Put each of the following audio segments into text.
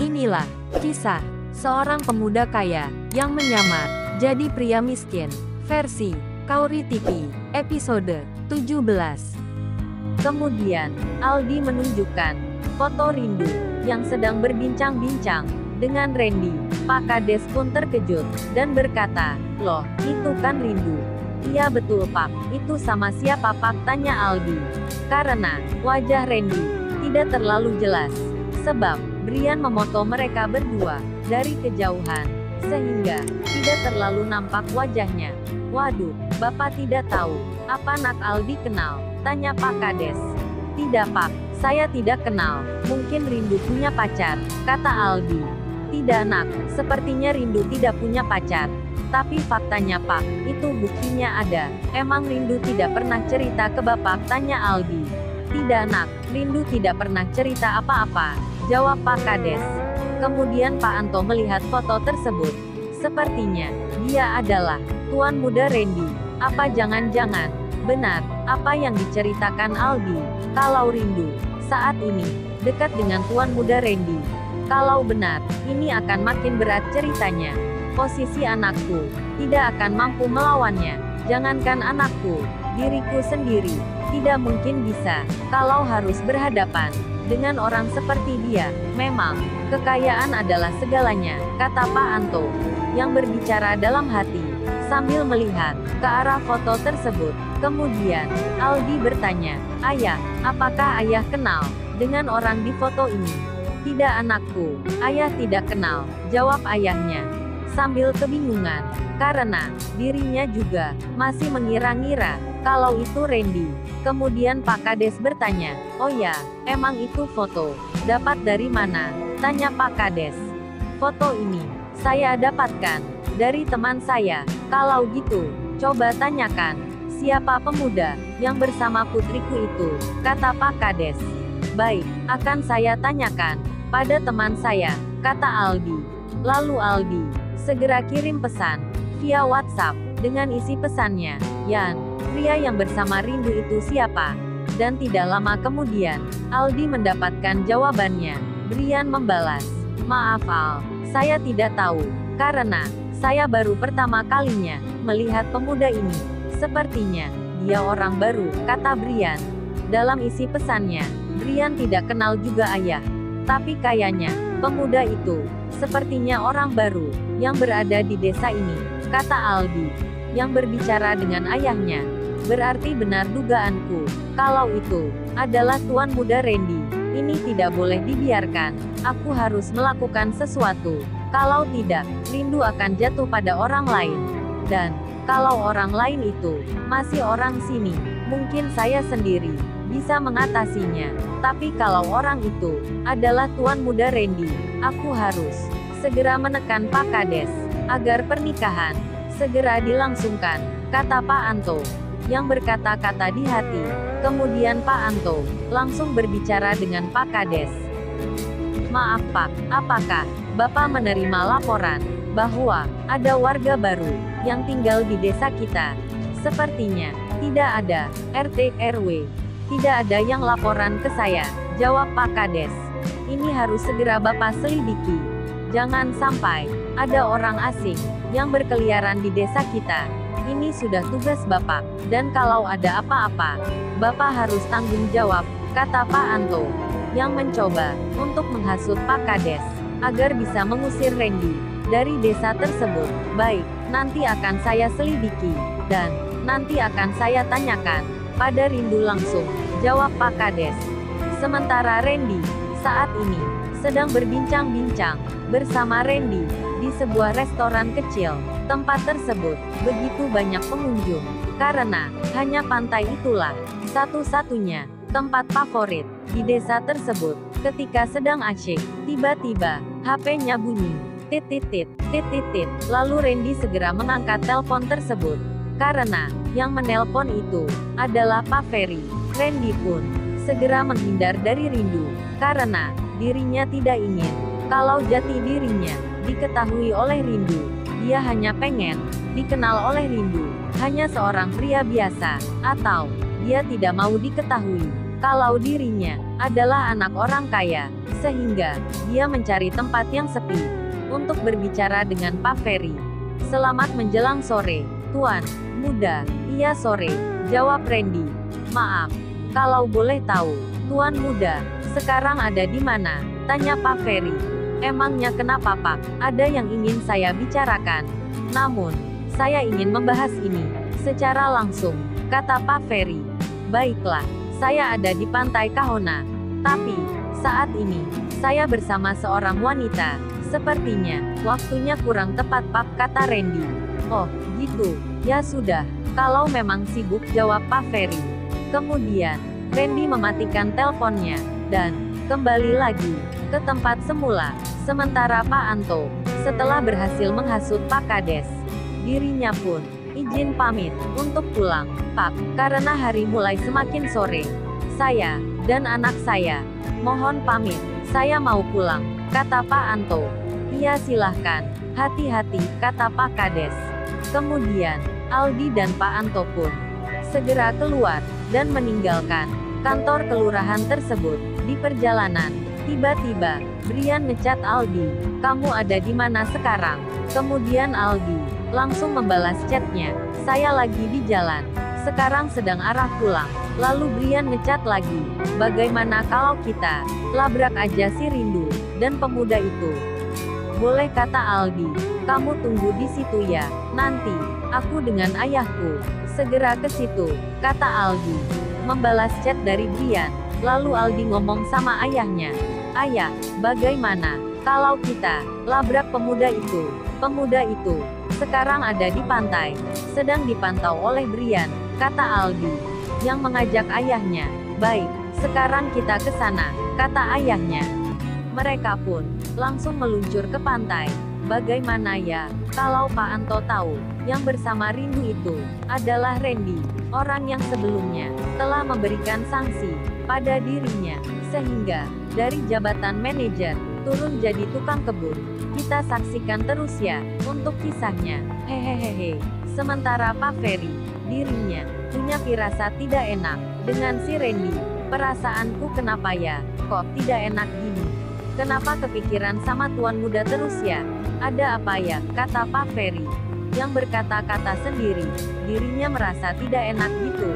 Inilah kisah seorang pemuda kaya yang menyamar jadi pria miskin, versi Kauri TV, episode 17. Kemudian, Aldi menunjukkan foto Rindu yang sedang berbincang-bincang dengan Randy. Pak Kades pun terkejut dan berkata, "Loh, itu kan Rindu." "Iya betul Pak, itu sama siapa Pak?" tanya Aldi. Karena wajah Randy tidak terlalu jelas, sebab Brian memoto mereka berdua dari kejauhan, sehingga tidak terlalu nampak wajahnya. "Waduh, Bapak tidak tahu apa nak Aldi kenal?" tanya Pak Kades. "Tidak Pak, saya tidak kenal. Mungkin Rindu punya pacar," kata Aldi. "Tidak nak, sepertinya Rindu tidak punya pacar. Tapi faktanya Pak, itu buktinya ada." "Emang Rindu tidak pernah cerita ke Bapak?" tanya Aldi. "Tidak nak, Rindu tidak pernah cerita apa-apa," jawab Pak Kades. Kemudian Pak Anto melihat foto tersebut. Sepertinya dia adalah tuan muda Randy. Apa jangan-jangan benar apa yang diceritakan Aldi, kalau Rindu saat ini dekat dengan tuan muda Randy? Kalau benar, ini akan makin berat ceritanya. Posisi anakku tidak akan mampu melawannya. Jangankan anakku, diriku sendiri tidak mungkin bisa kalau harus berhadapan dengan orang seperti dia. "Memang, kekayaan adalah segalanya," kata Pak Anto, yang berbicara dalam hati, sambil melihat ke arah foto tersebut. Kemudian, Aldi bertanya, "Ayah, apakah ayah kenal dengan orang di foto ini?" "Tidak anakku, ayah tidak kenal," jawab ayahnya, sambil kebingungan, karena dirinya juga masih mengira-ngira kalau itu Randy. Kemudian Pak Kades bertanya, "Oh ya, emang itu foto dapat dari mana?" tanya Pak Kades. "Foto ini saya dapatkan dari teman saya." "Kalau gitu, coba tanyakan siapa pemuda yang bersama putriku itu," kata Pak Kades. "Baik, akan saya tanyakan pada teman saya," kata Aldi. Lalu Aldi segera kirim pesan via WhatsApp dengan isi pesannya, "Yan, pria yang bersama Rindu itu siapa?" Dan tidak lama kemudian, Aldi mendapatkan jawabannya. Brian membalas, "Maaf Al, saya tidak tahu, karena saya baru pertama kalinya melihat pemuda ini. Sepertinya dia orang baru," kata Brian. Dalam isi pesannya, Brian tidak kenal juga ayah. "Tapi kayaknya pemuda itu sepertinya orang baru yang berada di desa ini," kata Aldi, yang berbicara dengan ayahnya. "Berarti benar dugaanku, kalau itu adalah tuan muda Randy. Ini tidak boleh dibiarkan. Aku harus melakukan sesuatu. Kalau tidak, Rindu akan jatuh pada orang lain. Dan kalau orang lain itu masih orang sini, mungkin saya sendiri bisa mengatasinya. Tapi kalau orang itu adalah tuan muda Randy, aku harus segera menekan Pak Kades agar pernikahan segera dilangsungkan," kata Pak Anto, yang berkata-kata di hati. Kemudian Pak Anto langsung berbicara dengan Pak Kades. "Maaf Pak, apakah Bapak menerima laporan bahwa ada warga baru yang tinggal di desa kita?" "Sepertinya tidak ada, RT RW. Tidak ada yang laporan ke saya," jawab Pak Kades. "Ini harus segera Bapak selidiki. Jangan sampai ada orang asing yang berkeliaran di desa kita. Ini sudah tugas Bapak, dan kalau ada apa-apa, Bapak harus tanggung jawab," kata Pak Anto, yang mencoba untuk menghasut Pak Kades agar bisa mengusir Randy dari desa tersebut. "Baik, nanti akan saya selidiki, dan nanti akan saya tanyakan pada Rindu langsung," jawab Pak Kades. Sementara Randy saat ini sedang berbincang-bincang bersama Randy di sebuah restoran kecil. Tempat tersebut begitu banyak pengunjung, karena hanya pantai itulah satu-satunya tempat favorit di desa tersebut. Ketika sedang asyik, tiba-tiba HP-nya bunyi. Tit-tit-tit, tit-tit-tit. Lalu Randy segera mengangkat telepon tersebut, karena yang menelpon itu adalah Pak Ferry. Randy pun segera menghindar dari Rindu, karena dirinya tidak ingin kalau jati dirinya diketahui oleh Rindu. Dia hanya pengen dikenal oleh Rindu hanya seorang pria biasa, atau dia tidak mau diketahui kalau dirinya adalah anak orang kaya. sehingga dia mencari tempat yang sepi untuk berbicara dengan Pak Ferry. "Selamat menjelang sore, Tuan Muda." "Iya sore," jawab Randy. "Maaf, kalau boleh tahu, Tuan Muda sekarang ada di mana?" tanya Pak Ferry. "Emangnya kenapa Pak? Ada yang ingin saya bicarakan. Namun, saya ingin membahas ini secara langsung," kata Pak Ferry. "Baiklah, saya ada di pantai Kahona. Tapi, saat ini, saya bersama seorang wanita. Sepertinya, waktunya kurang tepat Pak," kata Randy. "Oh, gitu. Ya sudah, kalau memang sibuk," jawab Pak Ferry. Kemudian, Randy mematikan teleponnya, dan kembali lagi ke tempat semula. Sementara Pak Anto, setelah berhasil menghasut Pak Kades, dirinya pun izin pamit untuk pulang. "Pak, karena hari mulai semakin sore, saya dan anak saya mohon pamit. Saya mau pulang," kata Pak Anto. "Iya silahkan, hati-hati," kata Pak Kades. Kemudian, Aldi dan Pak Anto pun segera keluar dan meninggalkan kantor kelurahan tersebut. Di perjalanan, tiba-tiba Brian ngechat Aldi, "Kamu ada di mana sekarang?" Kemudian Aldi langsung membalas chatnya, "Saya lagi di jalan. Sekarang sedang arah pulang." Lalu Brian ngechat lagi, "Bagaimana kalau kita labrak aja si Rindu dan pemuda itu?" "Boleh," kata Aldi. "Kamu tunggu di situ ya. Nanti aku dengan ayahku segera ke situ," kata Aldi. Membalas chat dari Brian, lalu Aldi ngomong sama ayahnya, "Ayah, bagaimana kalau kita labrak pemuda itu?" "Pemuda itu sekarang ada di pantai, sedang dipantau oleh Brian," kata Aldi, yang mengajak ayahnya. "Baik, sekarang kita ke sana," kata ayahnya. Mereka pun langsung meluncur ke pantai. Bagaimana ya, kalau Pak Anto tahu, yang bersama Rindu itu adalah Randy, orang yang sebelumnya telah memberikan sanksi pada dirinya, sehingga dari jabatan manajer turun jadi tukang kebun. Kita saksikan terus ya, untuk kisahnya. Hehehe. Sementara Pak Ferry, dirinya punya firasat tidak enak dengan si Randy. "Perasaanku kenapa ya, kok tidak enak gini? Kenapa kepikiran sama tuan muda terus ya? Ada apa ya?" kata Pak Ferry, yang berkata-kata sendiri. Dirinya merasa tidak enak gitu.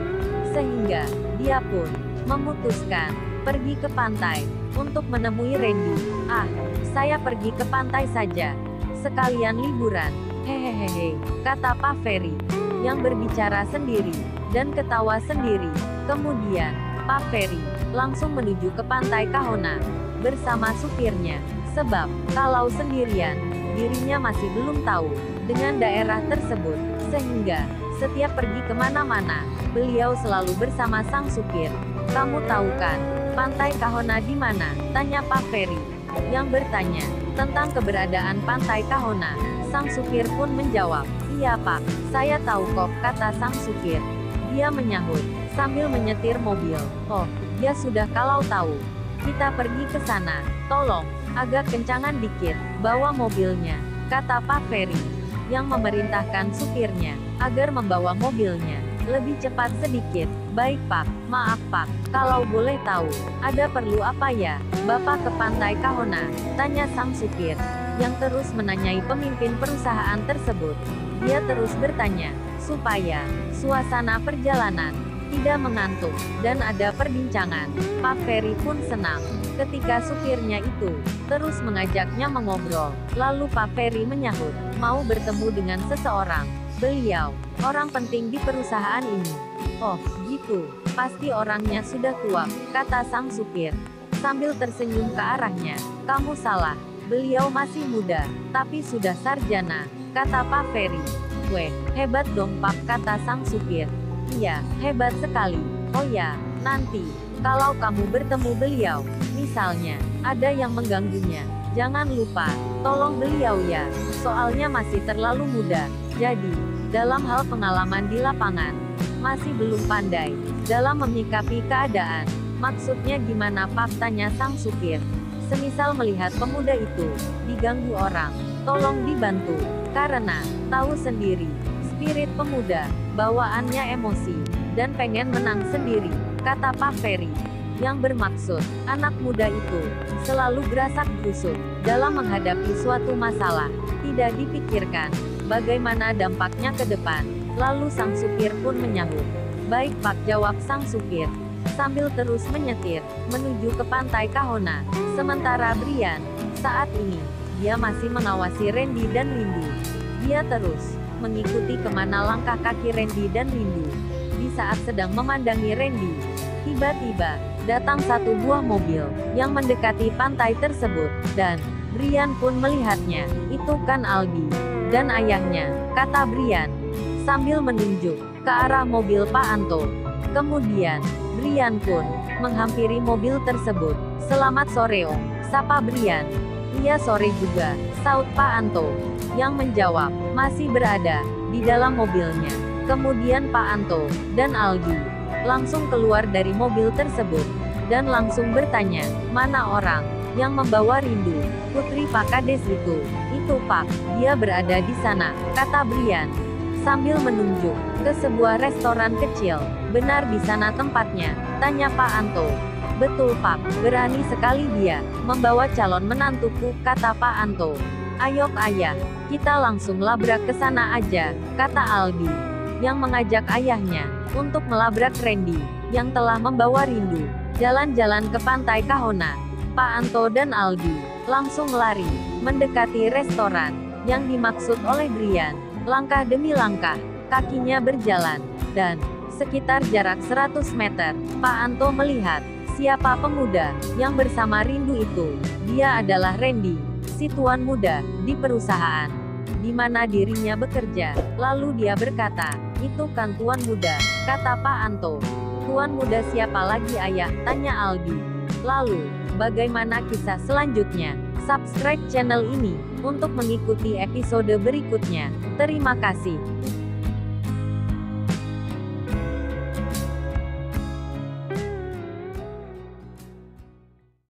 Sehingga, dia pun memutuskan pergi ke pantai untuk menemui Randy. "Ah, saya pergi ke pantai saja. Sekalian liburan. Hehehe," kata Pak Ferry, yang berbicara sendiri dan ketawa sendiri. Kemudian, Pak Ferry langsung menuju ke pantai Kahona bersama supirnya. Sebab, kalau sendirian, dirinya masih belum tahu dengan daerah tersebut, sehingga setiap pergi kemana-mana, beliau selalu bersama sang supir. "Kamu tahu kan, pantai Kahona di mana?" tanya Pak Ferry, yang bertanya tentang keberadaan pantai Kahona. Sang supir pun menjawab, "Iya Pak, saya tahu kok," kata sang supir. Dia menyahut sambil menyetir mobil. "Oh, ya sudah kalau tahu. Kita pergi ke sana. Tolong, agak kencangan dikit, bawa mobilnya," kata Pak Ferry, yang memerintahkan supirnya agar membawa mobilnya lebih cepat sedikit. "Baik Pak, maaf Pak, kalau boleh tahu, ada perlu apa ya, Bapak ke pantai Kahona?" tanya sang supir, yang terus menanyai pemimpin perusahaan tersebut. Dia terus bertanya, supaya suasana perjalanan tidak mengantuk, dan ada perbincangan. Pak Ferry pun senang ketika supirnya itu terus mengajaknya mengobrol. Lalu Pak Ferry menyahut, mau bertemu dengan seseorang. "Beliau orang penting di perusahaan ini." "Oh, gitu. Pasti orangnya sudah tua," kata sang supir, sambil tersenyum ke arahnya. "Kamu salah. Beliau masih muda, tapi sudah sarjana," kata Pak Ferry. "Weh, hebat dong Pak," kata sang supir. "Iya, hebat sekali. Oh ya, nanti kalau kamu bertemu beliau, misalnya ada yang mengganggunya, jangan lupa tolong beliau ya. Soalnya masih terlalu muda. Jadi, dalam hal pengalaman di lapangan, masih belum pandai dalam menyikapi keadaan." "Maksudnya gimana Pak?" tanya sang supir. "Semisal melihat pemuda itu diganggu orang, tolong dibantu. Karena tahu sendiri, spirit pemuda bawaannya emosi dan pengen menang sendiri," kata Pak Ferry. yang bermaksud, anak muda itu selalu gerasak-gerusuk dalam menghadapi suatu masalah. Tidak dipikirkan bagaimana dampaknya ke depan. Lalu sang supir pun menyahut. Baik Pak, jawab sang supir, sambil terus menyetir menuju ke pantai Kahona. Sementara Brian, saat ini, dia masih mengawasi Randy dan Lindu. Dia terus mengikuti kemana langkah kaki Randy dan Lindu. Di saat sedang memandangi Randy, tiba-tiba datang satu buah mobil yang mendekati pantai tersebut, dan Brian pun melihatnya. Itu kan Aldi dan ayahnya, kata Brian, sambil menunjuk ke arah mobil Pak Anto. Kemudian, Brian pun menghampiri mobil tersebut. Selamat sore Om, sapa Brian. Iya sore juga, saut Pak Anto, yang menjawab, masih berada di dalam mobilnya. Kemudian Pak Anto dan Aldi langsung keluar dari mobil tersebut, dan langsung bertanya, mana orang yang membawa Rindu, putri Pak Kades itu? Itu Pak, dia berada di sana, kata Brian, sambil menunjuk ke sebuah restoran kecil. Benar di sana tempatnya, tanya Pak Anto. Betul Pak, berani sekali dia membawa calon menantuku, kata Pak Anto. Ayo ayah, kita langsung labrak ke sana aja, kata Aldi, yang mengajak ayahnya untuk melabrak Randy, yang telah membawa Rindu jalan-jalan ke pantai Kahona. Pak Anto dan Aldi langsung lari mendekati restoran yang dimaksud oleh Brian. Langkah demi langkah, kakinya berjalan, dan sekitar jarak 100 meter, Pak Anto melihat siapa pemuda yang bersama Rindu itu. Dia adalah Randy, si tuan muda di perusahaan di mana dirinya bekerja. Lalu dia berkata, itu kan tuan muda, kata Pak Anto. Tuan muda siapa lagi ayah, tanya Aldi. Lalu, bagaimana kisah selanjutnya? Subscribe channel ini untuk mengikuti episode berikutnya. Terima kasih.